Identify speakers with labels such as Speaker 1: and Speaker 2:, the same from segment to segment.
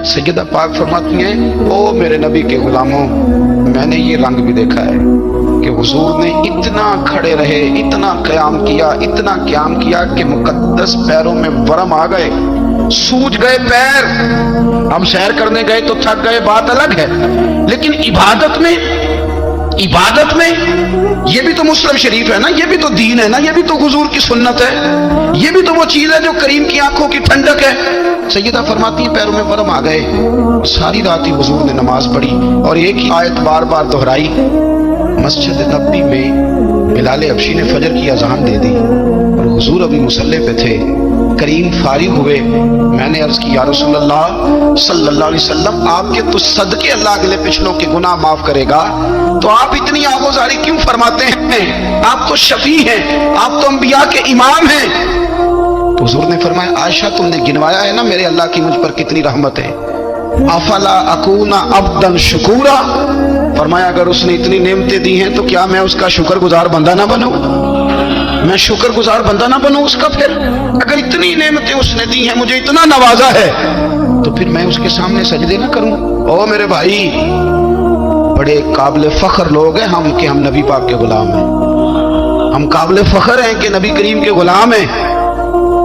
Speaker 1: सैयदा पाक फरमाती हैं, ओ मेरे नबी के गुलामों, मैंने ये रंग भी देखा है कि हुजूर ने इतना खड़े रहे, इतना क़याम किया, इतना क़याम किया कि मुकद्दस पैरों में वरम आ गए, सूज गए पैर। हम सैर करने गए तो थक गए, बात अलग है, लेकिन इबादत में ये भी तो मुस्लिम शरीफ है ना, ये भी तो दीन है ना, ये भी तो हुजूर की सुन्नत है, ये भी तो वो चीज है जो करीम की आंखों की ठंडक है। सैयदा फरमाती है पैरों में वरम आ गए, सारी रात ही हुजूर ने नमाज पढ़ी और एक ही आयत बार बार दोहराई। मस्जिद नबी में बिलाल हबशी ने फजर की अजान दे दी और हुजूर अभी मुसल्ले पे थे। करीम फारिग हुए, मैंने अर्ज की, या रसूलल्लाह सल्लल्लाहु अलैहि वसल्लम, आपके तो सदके अल्लाह अगले पिछलों के गुनाह माफ करेगा, तो आप इतनी आगोजारी क्यों फरमाते हैं? आप तो शफी हैं, आप तो अंबिया के इमाम हैं। तो हुजूर ने फरमाया, आयशा तुमने गिनवाया है ना मेरे अल्लाह की मुझ पर कितनी रहमत है। अफला अकूना अब्दन शुकूरा, फरमाया अगर उसने इतनी नेमतें दी हैं तो क्या मैं उसका शुक्रगुजार बंदा ना बनूं? मैं शुक्रगुजार बंदा ना बनूं उसका? फिर अगर इतनी नेमतें उसने दी हैं, मुझे इतना नवाजा है, तो फिर मैं उसके सामने सजदे ना करूं? ओ मेरे भाई, बड़े काबिल फख्र लोग हैं हम कि हम नबी पाक के गुलाम हैं। हम काबिल फख्र हैं कि नबी करीम के गुलाम हैं।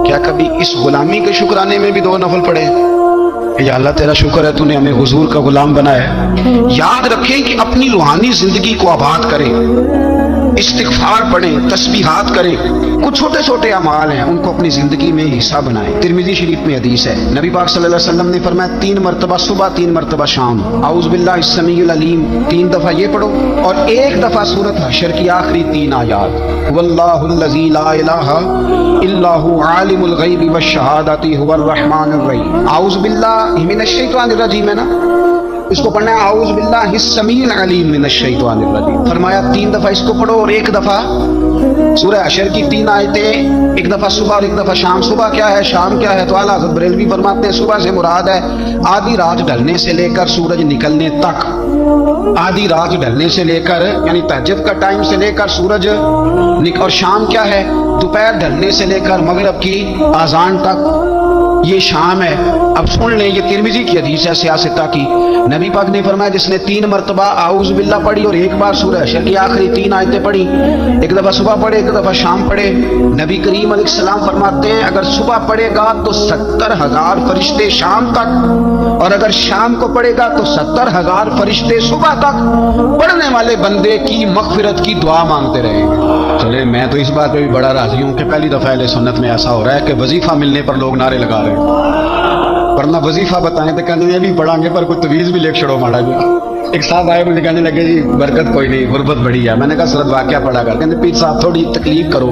Speaker 1: क्या कभी इस गुलामी के शुक्राने में भी दो नफल पढ़े? या अल्लाह तेरा शुक्र है तूने हमें हुजूर का गुलाम बनाया। याद रखें कि अपनी रूहानी जिंदगी को आबाद करें, इस्तिगफार पढ़ें, तस्बीहात करें। कुछ छोटे छोटे अमाल हैं, उनको अपनी जिंदगी में हिस्सा बनाएं। तिरमिज़ी शरीफ में हदीस है, नबी पाक सल्लल्लाहु अलैहि वसल्लम ने फरमाया 3 मरतबा सुबह, 3 मरतबा शाम औज़ु बिल्लाहि समीउल अलीम 3 दफा ये पढ़ो और 1 दफा सूरत हशर की आखिरी 3 आयात, वल्लाहुल्लज़ी ला इलाहा इल्ला हु आलिमुल गैबि वश्शहादति हुवर रहमानुर रहीम। औज़ु बिल्लाहि मिनश शैतानिर रजीम है ना, इसको पढ़ना है औज़ु बिल्लाहि समीउल अलीम मिनश शैतानिर रजीम। फरमाया 3 दफा इसको पढ़ो और 1 दफा सूरह हशर की 3 आयतें, 1 दफा सुबह और 1 दफा शाम। सुबह क्या है, शाम क्या है? तो आला हज़रत बरेलवी फरमाते हैं सुबह से मुराद है आधी रात ढलने से लेकर सूरज निकलने तक। आधी रात ढलने से लेकर यानी तहज्जुद का टाइम से लेकर सूरज और शाम क्या है? दोपहर ढलने से लेकर मगरिब की आजान तक, ये शाम है। अब सुन लें, ये तिरमिज़ी की हदीस है सियासता की। नबी पाक ने फरमाया जिसने 3 मरतबा आऊज़ बिल्लाह पढ़ी और 1 बार सूरह हशर की आखिरी 3 आयतें पढ़ी, 1 दफा सुबह पढ़े, 1 दफा शाम पढ़े, नबी करीम अलैहिस्सलाम फरमाते हैं अगर सुबह पढ़ेगा तो 70,000 फरिश्ते शाम तक, और अगर शाम को पढ़ेगा तो 70,000 फरिश्ते सुबह तक पढ़ने वाले बंदे की मग़फ़िरत की दुआ मांगते रहेंगे। चले, मैं तो इस बात पे भी बड़ा राजी हूँ कि पहली दफा अहले सुन्नत में ऐसा हो रहा है कि वजीफा मिलने पर लोग नारे लगा रहे हैं, वरना वजीफा बताएं तो कहते हैं भी पढ़ांगे पर कोई तवीज़ भी लिख छोड़ो माड़ा जी। एक साहब आए, मुझे कहने लगे जी बरकत कोई नहीं, गुरबत बड़ी है। मैंने कहा सरत वाक़या पढ़ा कर, कहते पीर साहब थोड़ी तकलीफ करो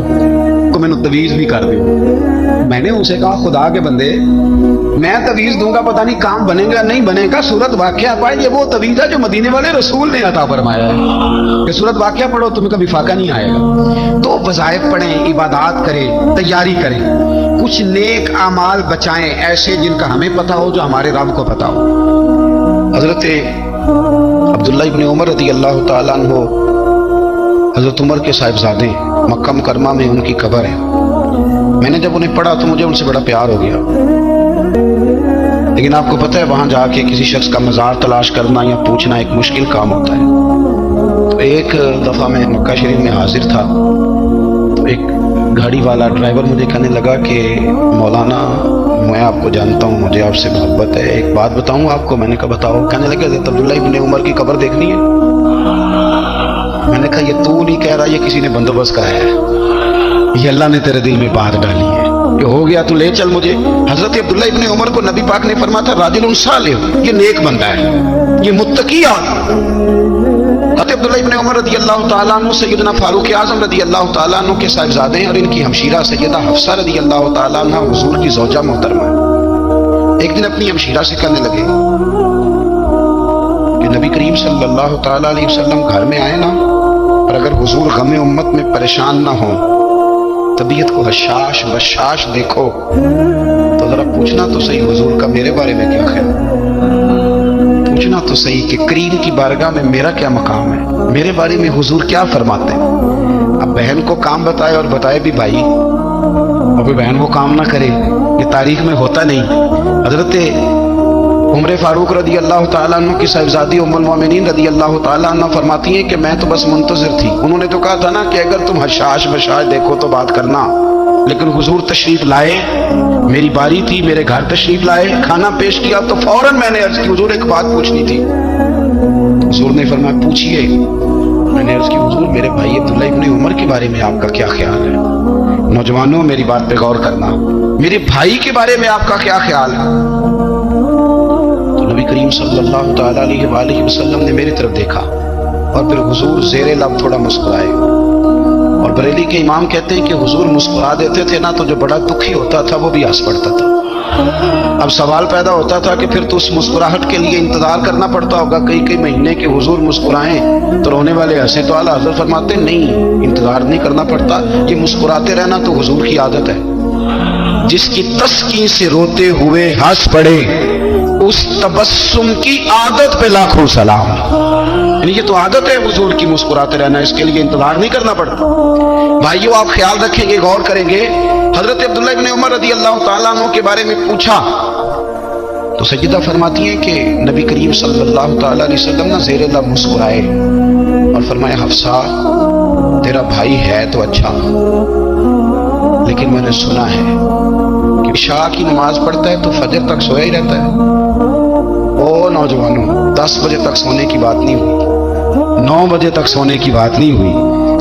Speaker 1: तो मैंने तवीज़ भी कर दो। मैंने उनसे कहा खुदा के बंदे, मैं तवीज़ दूंगा पता नहीं काम बनेगा नहीं बनेगा, सूरत वाक़या पाए, ये वो तवीज़ है जो मदीने वाले रसूल ने अता फरमाया है कि सूरत वाक़या पढ़ो तुम्हें कभी फाका नहीं आएगा। तो वज़ाइफ पढ़ें, इबादत करें, तैयारी करें, कुछ नेक आमाल बचाएं ऐसे जिनका हमें पता हो, जो हमारे रब को पता हो। हजरत अब्दुल्लाह इब्न उमर रज़ी अल्लाह तआला अन्हु, हजरत उमर के साहिबजादे, मक्का मुकरमा में उनकी कब्र है। मैंने जब उन्हें पढ़ा तो मुझे उनसे बड़ा प्यार हो गया, लेकिन आपको पता है वहां जाके किसी शख्स का मज़ार तलाश करना या पूछना एक मुश्किल काम होता है। तो एक दफ़ा मैं मक्का शरीफ में हाजिर था, तो एक गाड़ी वाला ड्राइवर मुझे कहने लगा कि मौलाना मैं आपको जानता हूँ, मुझे आपसे मोहब्बत है, एक बात बताऊँ आपको। मैंने कहा बताओ। कहने लगे हज़रत अब्दुल्लाह इब्न उमर की कब्र देखनी है। मैंने कहा ये तू नहीं कह रहा, ये किसी ने बंदोबस्त कराया है, ये अल्लाह ने तेरे दिल में बात डाली है, ये हो गया तू ले चल मुझे। हजरत अब्दुल्लाह इब्न उमर को नबी पाक ने फरमाया था राजुल सालिह, ये नेक बंदा है, ये मुत्तकी हज़रत अब्दुल्लाह इब्न उमर रज़ी अल्लाह तआला अन्हु सैयदना फारूक आज़म रज़ी अल्लाह तआला अन्हु के साहिबजादे हैं और इनकी हमशीरा सैयदा हफ्सा रज़ी अल्लाह तआला अन्हा हुजूर की ज़ौजा मोहतरमा है। एक दिन अपनी हमशीरा से कहने लगे कि नबी करीम सल्लल्लाहु तआला अलैहि वसल्लम घर में आए ना, और अगर हुजूर गम उम्मत में परेशान ना हो, तबीयत को हशाश बशाश देखो, तो जरा पूछना तो सही हुजूर का मेरे बारे में क्या ख्याल, पूछना तो सही कि करीम की बारगाह में मेरा क्या मकाम है, मेरे बारे में हुजूर क्या फरमाते हैं। अब बहन को काम बताए और बताए भी भाई, और कोई बहन वो काम ना करे, ये तारीख में होता नहीं। हजरत عمر فاروق رضی اللہ تعالیٰ عنہ کی صاحبزادی ام المومنین رضی اللہ تعالیٰ عنہ فرماتی ہیں کہ میں تو بس منتظر تھی. انہوں نے تو کہا تھا نا کہ اگر تم حشاش بشاش دیکھو تو بات کرنا، لیکن حضور تشریف لائے، میری باری تھی، میرے گھر تشریف لائے، کھانا پیش کیا تو فوراً میں نے عرض کی حضور ایک بات پوچھنی تھی. حضور نے فرمایا پوچھئے. میں نے عرض کی حضور میرے بھائی عبداللہ ابن عمر کے بارے میں آپ کا کیا خیال ہے؟ نوجوانوں میری بات پہ غور کرنا، میرے بھائی کے بارے میں آپ کا کیا خیال ہے؟ تو نبی کریم صلی اللہ تعالیٰ علیہ وآلہ وسلم نے میری طرف دیکھا اور پھر حضور زیر لب تھوڑا مسکرائے. اور بریلی کے امام کہتے ہیں کہ حضور مسکرا دیتے تھے نا تو جو بڑا دکھی ہوتا تھا وہ بھی ہنس پڑتا تھا. اب سوال پیدا ہوتا تھا کہ پھر تو اس مسکراہٹ کے لیے انتظار کرنا پڑتا ہوگا کئی مہینے کے حضور مسکرائیں تو رونے والے ہنسے. تو اعلیٰ حضرت فرماتے نہیں، انتظار نہیں کرنا پڑتا، یہ مسکراتے رہنا تو حضور کی عادت ہے. جس کی تسکین سے روتے ہوئے ہنس پڑے اس تبسم کی عادت پہ لاکھوں سلام. یعنی یہ تو عادت ہے حضور کی مسکراتے رہنا، اس کے لیے انتظار نہیں کرنا پڑتا. بھائیو آپ خیال رکھیں گے، غور کریں گے. حضرت عبداللہ ابن عمر رضی اللہ تعالیٰ عنہ کے بارے میں پوچھا تو سیدہ فرماتی ہیں کہ نبی کریم صلی اللہ تعالیٰ علیہ وسلم نے زیر لب مسکرائے اور فرمایا حفصہ تیرا بھائی ہے تو اچھا، لیکن میں نے سنا ہے کہ عشاء کی نماز پڑھتا ہے تو فجر تک سویا ہی رہتا ہے. او نوجوانوں 10 بجے تک سونے کی بات نہیں ہوئی، 9 بجے تک سونے کی بات نہیں ہوئی،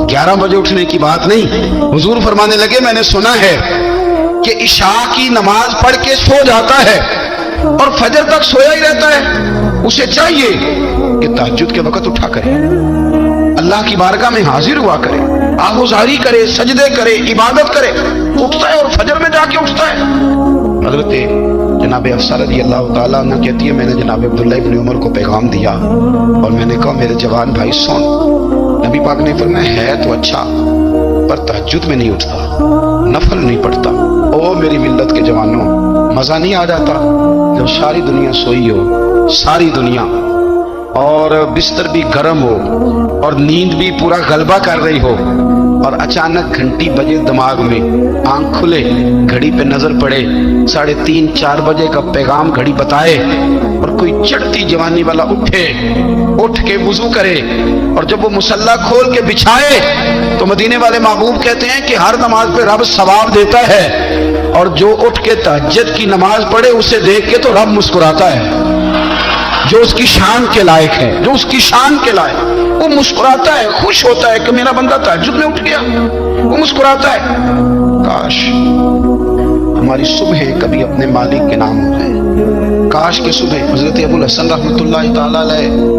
Speaker 1: 11 بجے اٹھنے کی بات نہیں. حضور فرمانے لگے میں نے سنا ہے کہ عشاء کی نماز پڑھ کے سو جاتا ہے اور فجر تک سویا ہی رہتا ہے. اسے چاہیے کہ تہجد کے وقت اٹھا کرے، اللہ کی بارگاہ میں حاضر ہوا کرے، آہوزاری کرے، سجدے کرے، عبادت کرے. اٹھتا ہے اور فجر میں جا کے اٹھتا ہے. حضرت جناب حفصہ رضی اللہ تعالیٰ عنہ کہتی ہے میں نے جناب عبداللہ ابن عمر کو پیغام دیا اور میں نے کہا میرے جوان بھائی سن. نبی پاک نے فرمایا ہے تو اچھا پر تہجد میں نہیں اٹھتا، نفل نہیں پڑھتا. او میری ملت کے جوانوں، مزہ نہیں آ جاتا جب ساری دنیا سوئی ہو، ساری دنیا، اور بستر بھی گرم ہو اور نیند بھی پورا غلبہ کر رہی ہو اور اچانک گھنٹی بجے دماغ میں، آنکھ کھلے، گھڑی پہ نظر پڑے، 3:30 4 بجے کا پیغام گھڑی بتائے اور کوئی چڑھتی جوانی والا اٹھ کے وضو کرے اور جب وہ مصلی کھول کے بچھائے تو مدینے والے محبوب کہتے ہیں کہ ہر نماز پہ رب ثواب دیتا ہے اور جو اٹھ کے تہجد کی نماز پڑھے اسے دیکھ کے تو رب مسکراتا ہے. جو اس کی شان کے لائق ہے، جو اس کی شان کے لائق، وہ مسکراتا ہے، خوش ہوتا ہے کہ میرا بندہ تہجد میں اٹھ گیا، وہ مسکراتا ہے. کاش ہماری صبح کبھی اپنے مالک کے نام ہو جائے. کاش کہ صبح حضرت ابو الحسن رحمۃ اللہ تعالیٰ علیہ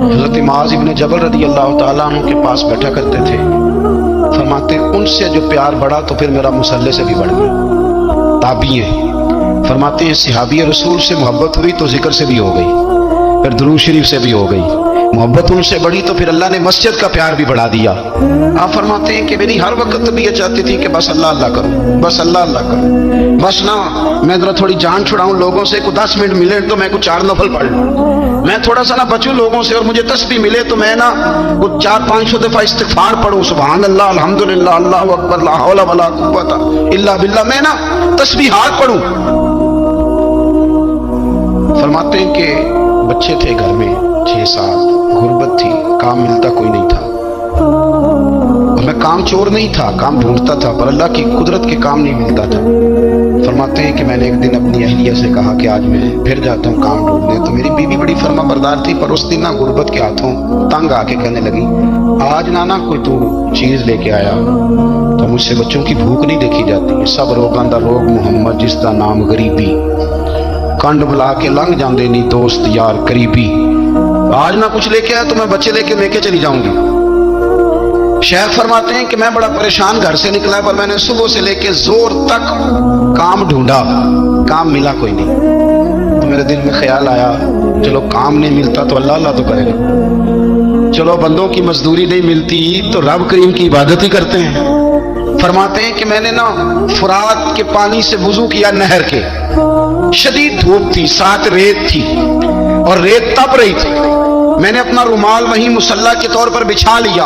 Speaker 1: حضرت معاذ ابن جبل رضی اللہ تعالیٰ عنہ کے پاس بیٹھا کرتے تھے. فرماتے ان سے جو پیار بڑھا تو پھر میرا مصلی سے بھی بڑھ گیا. تابعی ہیں، فرماتے ہیں صحابی رسول سے محبت ہوئی تو ذکر سے بھی ہو گئی، پھر درود شریف سے بھی ہو گئی. محبت ان سے بڑھی تو پھر اللہ نے مسجد کا پیار بھی بڑھا دیا. آپ فرماتے ہیں کہ میری ہر وقت طبیعت چاہتی تھی کہ بس اللہ اللہ کروں، بس اللہ اللہ کروں، بس نہ میں ذرا تھوڑی جان چھڑاؤں لوگوں سے، کوئی 10 منٹ ملے تو میں کوئی 4 نفل پڑھ لوں، میں تھوڑا سا نہ بچوں لوگوں سے اور مجھے تسبیح ملے تو میں نہ وہ 400-500 دفعہ استغفار پڑھوں، سبحان اللہ، الحمدللہ، اللہ اکبر، لا حول ولا قوت الا باللہ، میں نہ تسبیحات پڑھوں. فرماتے ہیں کہ بچے تھے گھر میں 6-7، غربت تھی، کام ملتا کوئی نہیں تھا اور میں کام چور نہیں تھا، کام ڈھونڈتا تھا پر اللہ کی قدرت کے کام نہیں ملتا تھا. فرماتے ہیں کہ میں نے ایک دن اپنی اہلیہ سے کہا کہ آج میں پھر جاتا ہوں کام ڈھونڈنے. تو میری بیوی بڑی فرما بردار تھی پر اس دن نہ غربت کے ہاتھوں تنگ آ کے کہنے لگی آج نانا کوئی تو چیز لے کے آیا تو مجھ سے بچوں کی بھوک نہیں دیکھی جاتی. سب روگاں دا روگ محمد جس دا نام غریبی، کنڈ بلا کے لنگ جاندے نہیں دوست یار قریبی. آج نہ کچھ لے کے آیا تو میں بچے لے کے چلی جاؤں گی. شیخ فرماتے ہیں کہ میں بڑا پریشان گھر سے نکلا پر میں نے صبح سے لے کے زور تک کام ڈھونڈا، کام ملا کوئی نہیں. تو میرے دل میں خیال آیا چلو کام نہیں ملتا تو اللہ اللہ تو کرے گا، چلو بندوں کی مزدوری نہیں ملتی تو رب کریم کی عبادت ہی کرتے ہیں. فرماتے ہیں کہ میں نے نا فرات کے پانی سے وضو کیا، نہر کے، شدید دھوپ تھی، ساتھ ریت تھی اور ریت تپ رہی تھی. میں نے اپنا رومال وہیں مصلی کے طور پر بچھا لیا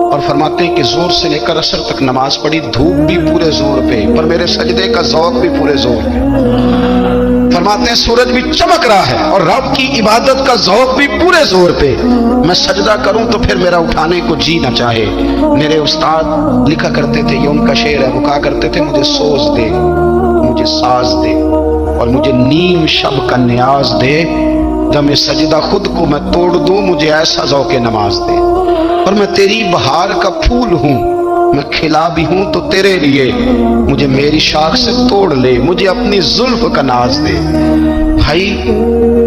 Speaker 1: اور فرماتے ہیں کہ زور سے لے کر عصر تک نماز پڑھی، دھوپ بھی پورے زور پہ پر میرے سجدے کا ذوق بھی پورے زور پہ. फरमाते हैं सूरज भी चमक रहा है और रब की इबादत का ज़ौक़ भी पूरे जोर पे, मैं सजदा करूं तो फिर मेरा उठाने को जी ना चाहे। मेरे उस्ताद लिखा करते थे, ये उनका शेर है, वो कहा करते थे, मुझे सोच दे, मुझे साज दे और मुझे नीम शब का न्याज दे, दमे सजदा खुद को मैं तोड़ दूं, मुझे ऐसा ज़ौक़े नमाज दे। और मैं तेरी बहार का फूल हूं, मैं खिला भी हूं तो तेरे लिए, मुझे मेरी शाख से तोड़ ले, मुझे अपनी जुल्फ का नाज दे। भाई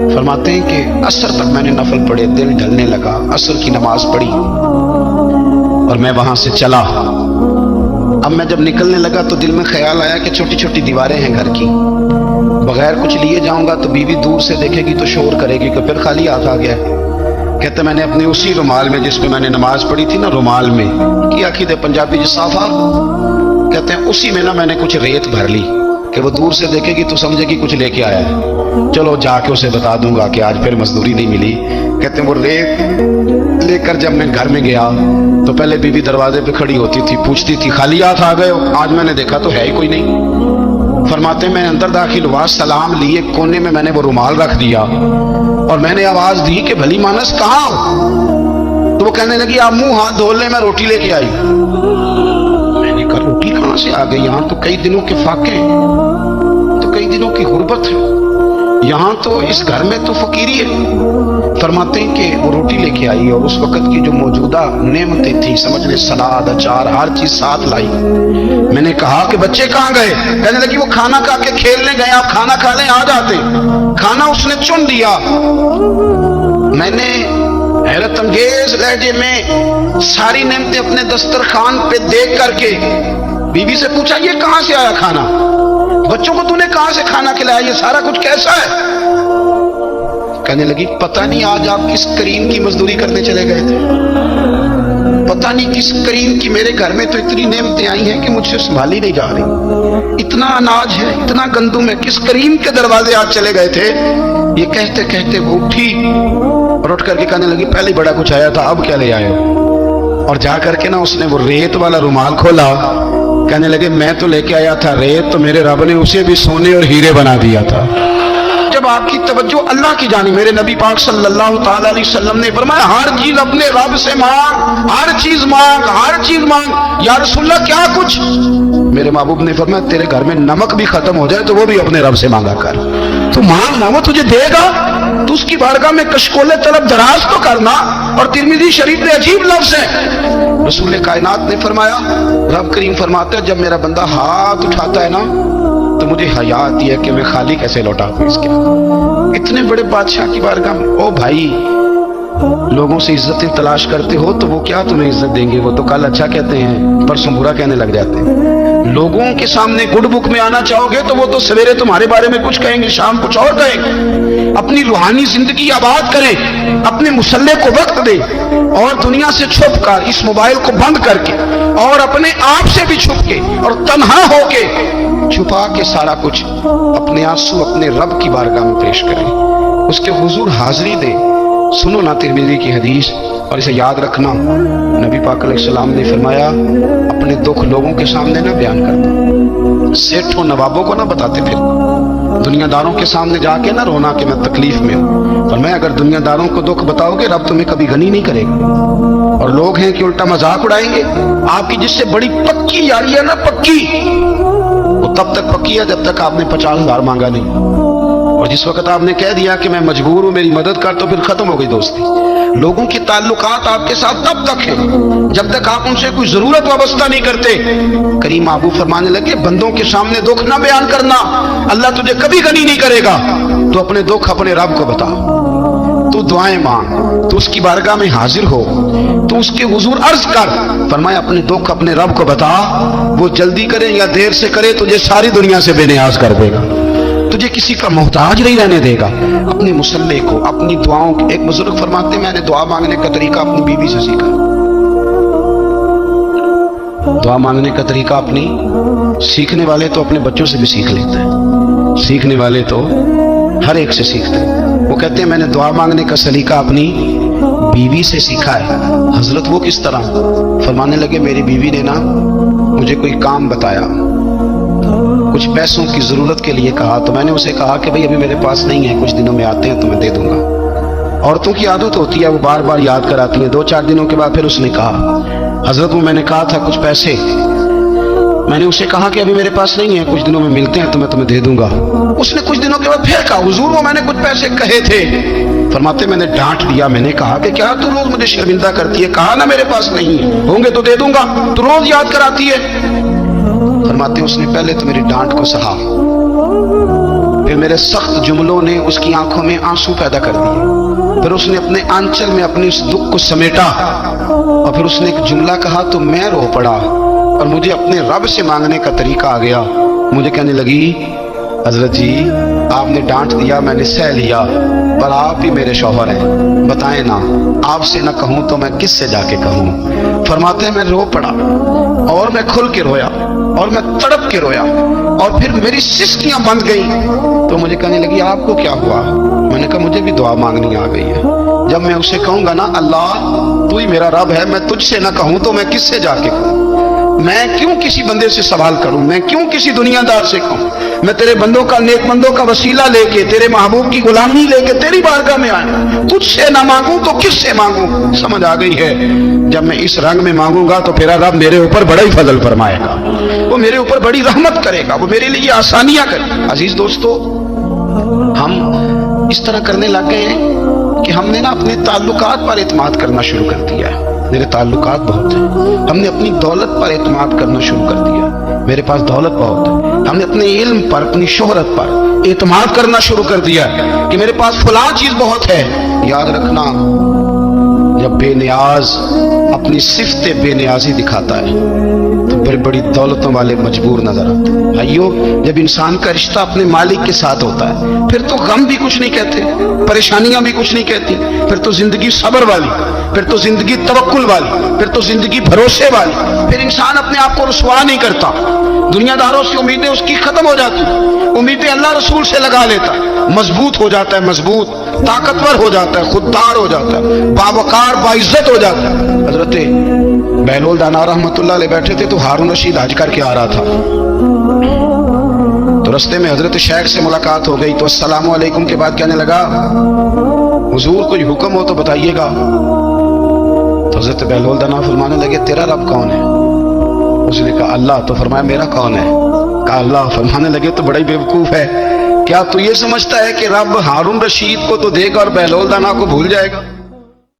Speaker 1: फरमाते हैं कि असर तक मैंने नफल पढ़े, दिल ढलने लगा, असर की नमाज पढ़ी और मैं वहां से चला। अब मैं जब निकलने लगा तो दिल में ख्याल आया कि छोटी छोटी दीवारें हैं घर की, बगैर कुछ लिए जाऊंगा तो बीवी दूर से देखेगी तो शोर करेगी कि फिर खाली हाथ आ गया। कहते मैंने अपने उसी रुमाल में जिसमें मैंने नमाज पढ़ी थी ना, रुमाल में की अकीदे पंजाबी साफा कहते हैं, उसी में ना मैंने कुछ रेत भर ली कि वो दूर से देखेगी तो समझेगी कुछ लेके आया है। चलो जाके उसे बता दूंगा कि आज फिर मजदूरी नहीं मिली। कहते हैं वो रेत लेकर जब मैं घर में गया तो पहले बीवी दरवाजे पे खड़ी होती थी, पूछती थी खाली हाथ आ गए हो? आज मैंने देखा तो है ही कोई नहीं। फरमाते मैं अंदर दाखिल हुआ, सलाम लिए, कोने में मैंने वो रुमाल रख दिया और मैंने आवाज दी कि भली मानस कहाँ हो? तो वो कहने लगी आप मुंह हाथ धो ले, मैं रोटी लेके आई। मैंने कहा रोटी कहां से आ गई? यहाँ तो कई दिनों के फाके हैं, तो कई दिनों की गुर्बत है, यहाँ तो इस घर में तो फकीरी है। फरमाते हैं कि वो रोटी लेके आई और उस वक्त की जो मौजूदा नेमतें थी, समझ ले सलाद अचार हर चीज साथ लाई। मैंने कहा कि बच्चे कहाँ गए? कहने लगी वो खाना खा के खेलने गए, आप खाना खा लें आ जाते। खाना उसने चुन दिया। मैंने हैरत अंगेज लहजे में सारी नेमतें अपने दस्तरखान पे देख करके बीवी से पूछा ये कहां से आया खाना? बच्चों को तूने कहां से खाना खिलाया? ये सारा कुछ कैसा है? कहने लगी पता नहीं आज आप किस करीम की मजदूरी करने चले गए थे, पता नहीं किस करीम की, मेरे घर में तो इतनी नेमतें आई हैं कि मुझसे संभाली नहीं जा रही, इतना अनाज है, इतना गंदुम है, किस करीम के दरवाजे आज चले गए थे? ये कहते कहते वो उठी और उठ करके कहने लगी पहले बड़ा कुछ आया था, अब क्या ले आए? और जा करके ना उसने वो रेत वाला रुमाल खोला। कहने लगे मैं तो लेके आया था रेत, तो मेरे रब ने उसे भी सोने और हीरे बना दिया था। जब आपकी तवज्जो अल्लाह की जानी, मेरे नबी पाक सल्लल्लाहु ताला अलैहि वसल्लम ने फरमाया हर चीज अपने रब से मांग, हर चीज मांग, हर चीज मांग। या रसूलल्लाह क्या कुछ? मेरे महबूब ने फरमाया तेरे घर में नमक भी खत्म हो जाए तो वो भी अपने रब से मांगा कर। तू मांग ना, वो तुझे देगा, तू उसकी बारगाह में कशकोले तलब दराज तो करना। और तिरमिज़ी शरीफ में अजीब लफ्ज है, रसूल कायनात ने फरमाया, रब करीम फरमाते हैं जब मेरा बंदा हाथ उठाता है ना तो मुझे हया आती है कि मैं खाली कैसे लौटा दूं इसके। इतने बड़े बादशाह की बारगाह में ओ भाई, लोगों से इज्जतें तलाश करते हो तो वो क्या तुम्हें इज्जत देंगे? वो तो कल अच्छा कहते हैं परसों बुरा कहने लग जाते हैं। लोगों के सामने गुड बुक में आना चाहोगे तो वो तो सवेरे तुम्हारे बारे में कुछ कहेंगे, शाम कुछ और कहेंगे। अपनी रूहानी जिंदगी आबाद करें, अपने मुसल्ले को वक्त दे और दुनिया से छुप कर इस मोबाइल को बंद करके और अपने आप से भी छुप के और तन्हा होके छुपा के सारा कुछ अपने आंसू अपने रब की बारगाह में पेश करें, उसके हुजूर हाजिरी दे। सुनो ना तिरमिज़ी की हदीस और इसे याद रखना, नबी पाक अलैहिस्सलाम ने फरमाया अपने दुख लोगों के सामने ना बयान करते, सेठों नवाबों को ना बताते, फिर दुनियादारों के सामने जाके ना रोना कि मैं तकलीफ में हूं। पर मैं अगर दुनियादारों को दुख बताओगे रब तुम्हें कभी गनी नहीं करेगा। और लोग हैं कि उल्टा मजाक उड़ाएंगे। आपकी जिससे बड़ी पक्की यारी है ना, पक्की, वो तब तक पक्की है जब तक आपने 50,000 मांगा नहीं। और जिस वक्त आपने कह दिया कि मैं मजबूर हूं मेरी मदद कर, तो फिर खत्म हो गई दोस्ती। लोगों के ताल्लुकात आपके साथ तब तक है जब तक आप उनसे कोई जरूरत वाबस्ता नहीं करते। करीम आबू फरमाने लगे बंदों के सामने दुख ना बयान करना, अल्लाह तुझे कभी गनी नहीं करेगा। तो अपने दुख अपने रब को बता, तू दुआएं मांग, तू उसकी बारगाह में हाजिर हो, तू उसके हुजूर अर्ज कर। फरमाया अपने दुख अपने रब को बता, वो जल्दी करे या देर से करे तुझे सारी दुनिया से बेनियाज कर देगा, तुझे किसी का मोहताज नहीं रहने देगा। अपने मुसल्ले को, अपनी दुआओं को, एक बुजुर्ग फरमाते मैंने दुआ मांगने का तरीका अपनी बीवी से सीखा। दुआ मांगने का तरीका अपनी, सीखने वाले तो अपने बच्चों से भी सीख लेते हैं, सीखने वाले तो हर एक से सीखते हैं। वो कहते हैं मैंने दुआ मांगने का सलीका अपनी बीवी से सीखा है। हजरत वो किस तरह? फरमाने लगे मेरी बीवी ने ना मुझे कोई काम बताया, کچھ پیسوں کی ضرورت کے لیے کہا تو میں نے اسے کہا کہ بھئی ابھی میرے پاس نہیں ہے، کچھ دنوں میں آتے ہیں تو میں دے دوں گا۔ عورتوں کی عادت ہوتی ہے، وہ بار بار یاد کراتی ہیں۔ 2-4 دنوں کے بعد پھر اس نے کہا حضرت وہ میں نے کہا تھا کچھ پیسے، میں نے اسے کہا کہ ابھی میرے پاس نہیں ہے، کچھ دنوں میں ملتے ہیں تو میں تمہیں دے دوں گا۔ اس نے کچھ دنوں کے بعد پھر کہا حضور وہ میں نے کچھ پیسے کہے تھے۔ فرماتے میں نے ڈانٹ دیا، میں نے کہا کہ کیا تو روز مجھے شرمندہ کرتی ہے، کہا نا میرے پاس نہیں ہے، ہوں گے تو دے دوں گا، تو روز یاد کراتی ہے۔ فرماتے اس نے پہلے تو میری ڈانٹ کو سہا، پھر میرے سخت جملوں نے اس کی آنکھوں میں آنسو پیدا کر دیے، پھر اس نے اپنے آنچل میں اپنے اس دکھ کو سمیٹا، اور پھر اس نے ایک جملہ کہا تو میں رو پڑا، اور مجھے اپنے رب سے مانگنے کا طریقہ آ گیا۔ مجھے کہنے لگی حضرت جی آپ نے ڈانٹ دیا، میں نے سہ لیا، پر آپ ہی میرے شوہر ہیں، بتائیں نا آپ سے نہ کہوں تو میں کس سے جا کے کہوں۔ فرماتے ہیں میں رو پڑا اور میں کھل کے رویا اور میں تڑپ کے رویا، اور پھر میری سسکیاں بند گئیں تو مجھے کہنے لگی آپ کو کیا ہوا؟ میں نے کہا مجھے بھی دعا مانگنی آ گئی ہے۔ جب میں اسے کہوں گا نا اللہ تو ہی میرا رب ہے، میں تجھ سے نہ کہوں تو میں کس سے جا کے کہوں؟ میں کیوں کسی بندے سے سوال کروں؟ میں کیوں کسی دنیا دار سے کہوں؟ میں تیرے بندوں کا نیک بندوں کا وسیلہ لے کے، تیرے محبوب کی غلامی لے کے تیری بارگاہ میں آیا، تجھ سے نہ مانگوں تو کس سے مانگوں؟ سمجھ آ گئی ہے جب میں اس رنگ میں مانگوں گا تو پھر رب میرے اوپر بڑا ہی فضل فرمائے گا، وہ میرے اوپر بڑی رحمت کرے گا، وہ میرے لیے آسانیاں کرے گا۔ عزیز دوستو ہم اس طرح کرنے لگ گئے ہیں کہ ہم نے نا اپنے تعلقات پر اعتماد کرنا شروع کر دیا ہے۔ میرے تعلقات بہت ہیں، ہم نے اپنی دولت پر اعتماد کرنا شروع کر دیا، میرے پاس دولت بہت ہے، ہم نے اپنے علم پر اپنی شہرت پر اعتماد کرنا شروع کر دیا کہ میرے پاس فلاں چیز بہت ہے۔ یاد رکھنا جب بے نیاز اپنی صفت بے نیازی دکھاتا ہے تو بڑی بڑی دولتوں والے مجبور نظر آتے ہیں۔ بھائیو جب انسان کا رشتہ اپنے مالک کے ساتھ ہوتا ہے پھر تو غم بھی کچھ نہیں کہتے، پریشانیاں بھی کچھ نہیں کہتی، پھر تو زندگی صبر والی، پھر تو زندگی توکل والی، پھر تو زندگی بھروسے والی، پھر انسان اپنے آپ کو رسوا نہیں کرتا، دنیا داروں سے امیدیں اس کی ختم ہو جاتی، امیدیں اللہ رسول سے لگا لیتا، مضبوط ہو جاتا ہے، مضبوط طاقتور ہو جاتا ہے، خوددار ہو جاتا ہے، باوقار باعزت ہو جاتا ہے۔ حضرت بہلول دانا رحمت اللہ علیہ بیٹھے تھے تو ہارون رشید حج کر کے آ رہا تھا، تو رستے میں حضرت شیخ سے ملاقات ہو گئی تو السلام علیکم کے بعد کہنے لگا حضور کوئی حکم ہو تو بتائیے گا۔ تو حضرت بہلول دانا فرمانے لگے تیرا رب کون ہے؟ اس نے کہا اللہ۔ تو فرمایا میرا کون ہے؟ کہا اللہ۔ فرمانے لگے تو بڑا ہی بیوقوف ہے، کیا تو یہ سمجھتا ہے کہ رب ہارون رشید کو تو دے گا اور بہلول دانا کو بھول جائے گا؟